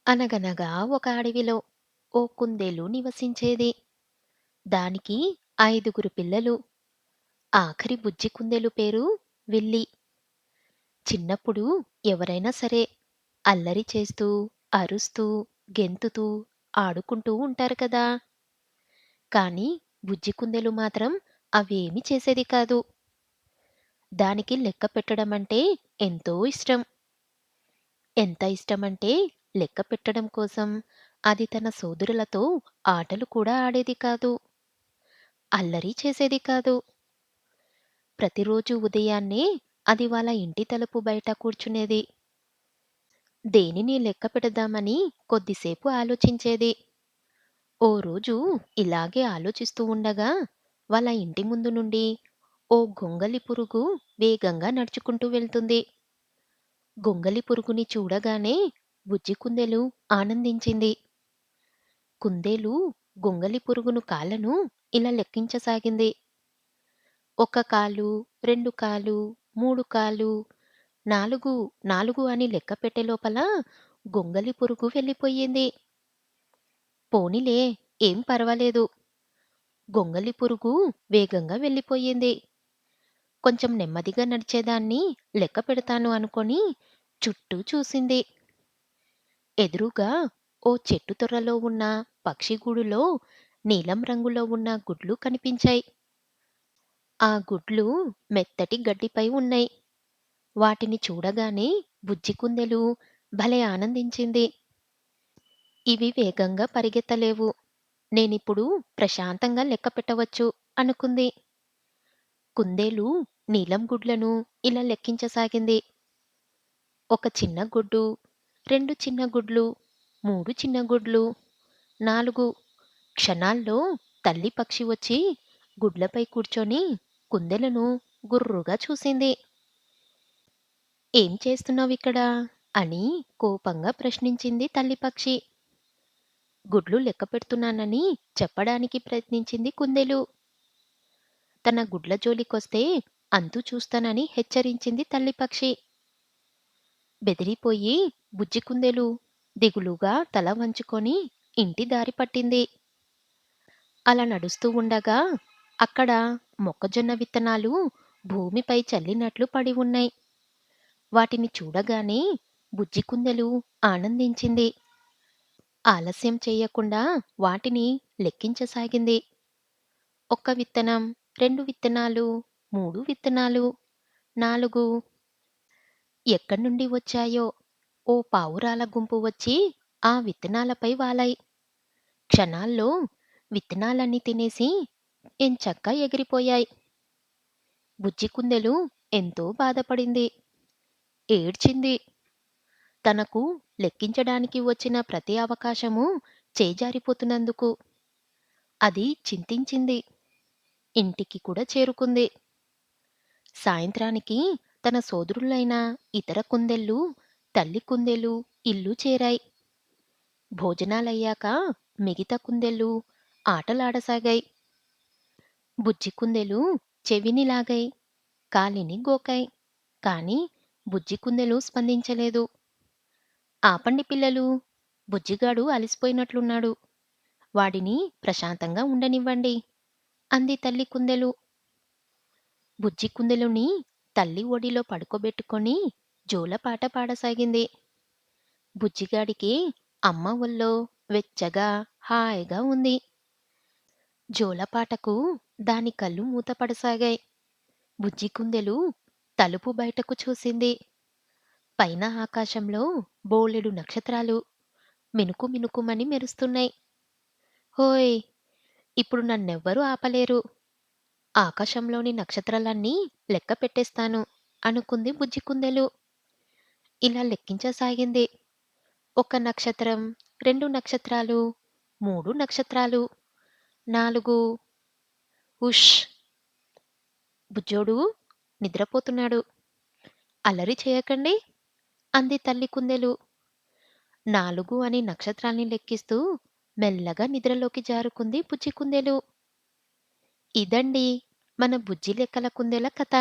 అనగనగా ఒక అడవిలో ఓ కుందేలు నివసించేది. దానికి 5గురు పిల్లలు. ఆఖరి బుజ్జి కుందేలు పేరు విల్లి. చిన్నప్పుడు ఎవరైనా సరే అల్లరి చేస్తూ, అరుస్తూ, గెంతుతూ, ఆడుకుంటూ ఉంటారు కదా! కానీ బుజ్జి కుందేలు మాత్రం అవేమీ చేసేది కాదు. దానికి లెక్క పెట్టడమంటే ఎంతో ఇష్టం. ఎంత ఇష్టమంటే లెక్క పెట్టడం కోసం అది తన సోదరులతో ఆటలు కూడా ఆడేది కాదు. అల్లరి చేసేది కాదు. ప్రతిరోజు ఉదయాన్నే అది వాళ్ళ ఇంటి తలుపు బయట కూర్చునేది. దేనిని లెక్క పెడదామని కొద్దిసేపు ఆలోచించేది. ఓ రోజు ఇలాగే ఆలోచిస్తూ ఉండగా వాళ్ళ ఇంటి ముందు నుండి ఓ గొంగలి పురుగు వేగంగా నడుచుకుంటూ వెళ్తుంది. గొంగలి పురుగుని చూడగానే బుజ్జి కుందేలు ఆనందించింది. కుందేలు గొంగలి పురుగును కాళ్ళను ఇలా లెక్కించసాగింది. ఒక కాలు, 2 కాలు, 3 కాలు, 4, 4 అని లెక్కపెట్టే లోపల గొంగలి పురుగు వెళ్ళిపోయింది. పోనీలే, ఏం పర్వాలేదు. గొంగలి పురుగు వేగంగా వెళ్ళిపోయింది. కొంచెం నెమ్మదిగా నడిచేదాన్ని లెక్క పెడతాను అనుకొని చుట్టూ చూసింది. ఎదురుగా ఓ చెట్టు తొర్రలో ఉన్న పక్షిగూడులో నీలం రంగులో ఉన్న గుడ్లు కనిపించాయి. ఆ గుడ్లు మెత్తటి గడ్డిపై ఉన్నాయి. వాటిని చూడగానే బుజ్జి కుందెలు భలే ఆనందించింది. ఇవి వేగంగా పరిగెత్తలేవు. నేనిప్పుడు ప్రశాంతంగా లెక్క పెట్టవచ్చు అనుకుంది. కుందేలు నీలం గుడ్లను ఇలా లెక్కించసాగింది. ఒక చిన్న గుడ్డు, 2 చిన్న గుడ్లు, 3 చిన్న గుడ్లు, 4. క్షణాల్లో తల్లి పక్షి వచ్చి గుడ్లపై కూర్చొని కుందెలను గుర్రుగా చూసింది. ఏం చేస్తున్నావిక్కడ? అని కోపంగా ప్రశ్నించింది తల్లి పక్షి. గుడ్లు లెక్క పెడుతున్నానని చెప్పడానికి ప్రయత్నించింది కుందేలు. తన గుడ్ల జోలికొస్తే అంతు చూస్తానని హెచ్చరించింది తల్లి పక్షి. బెదిరిపోయి బుజ్జి కుందేలు దిగులుగా తల వంచుకొని ఇంటి దారి పట్టింది. అలా నడుస్తూ ఉండగా అక్కడ మొక్కజొన్న విత్తనాలు భూమిపై చల్లినట్లు పడి ఉన్నాయి. వాటిని చూడగానే బుజ్జి కుందెలు ఆనందించింది. ఆలస్యం చెయ్యకుండా వాటిని లెక్కించసాగింది. ఒక్క విత్తనం, 2 విత్తనాలు, 3 విత్తనాలు, 4. ఎక్కడ్నుండి వచ్చాయో ఓ పావురాల గుంపు వచ్చి ఆ విత్తనాలపై వాలాయి. క్షణాల్లో విత్తనాలన్నీ తినేసి ఎంచక్కా ఎగిరిపోయాయి. బుజ్జి కుందెలు ఎంతో బాధపడింది. ఏడ్చింది. తనకు లెక్కించడానికి వచ్చిన ప్రతి అవకాశమూ చేజారిపోతున్నందుకు. అది చింతించింది. ఇంటికి కూడా చేరుకుంది. సాయంత్రానికి తన సోదరులైన ఇతర కుందేళ్ళు, తల్లి కుందేలు ఇల్లు చేరాయి. భోజనాలయ్యాక మిగతా కుందేళ్ళు ఆటలాడసాగాయి. బుజ్జి కుందేలు చెవిని లాగాయి, కాలిని గోకాయి. కాని బుజ్జి కుందేలు స్పందించలేదు. ఆపండి పిల్లలు, బుజ్జిగాడు అలిసిపోయినట్లున్నాడు. వాడిని ప్రశాంతంగా ఉండనివ్వండి అంది తల్లి కుందెలు. బుజ్జి కుందెలుని తల్లి ఒడిలో పడుకోబెట్టుకొని జోలపాట పాడసాగింది. బుజ్జిగాడికి అమ్మ ఒళ్ళో వెచ్చగా హాయిగా ఉంది. జోలపాటకు దాని కళ్ళు మూతపడసాగాయి. బుజ్జి కుందెలు తలుపు బయటకు చూసింది. పైన ఆకాశంలో బోలెడు నక్షత్రాలు మినుకు మినుకుమని మెరుస్తున్నాయి. హోయ్! ఇప్పుడు నన్నెవ్వరూ ఆపలేరు. ఆకాశంలోని నక్షత్రాలన్నీ లెక్క పెట్టేస్తాను అనుకుంది బుజ్జి కుందెలు. ఇలా లెక్కించసాగింది. 1 నక్షత్రం, 2 నక్షత్రాలు, 3 నక్షత్రాలు, 4. ఉష్! బుజ్జోడు నిద్రపోతున్నాడు. అల్లరి చేయకండి అంది తల్లి కుందెలు. 4 అని నక్షత్రాల్ని లెక్కిస్తూ మెల్లగా నిద్రలోకి జారుకుంది బుజ్జి కుందెలు. ఇదండి మన బుజ్జి లెక్కల కుందేల కథ.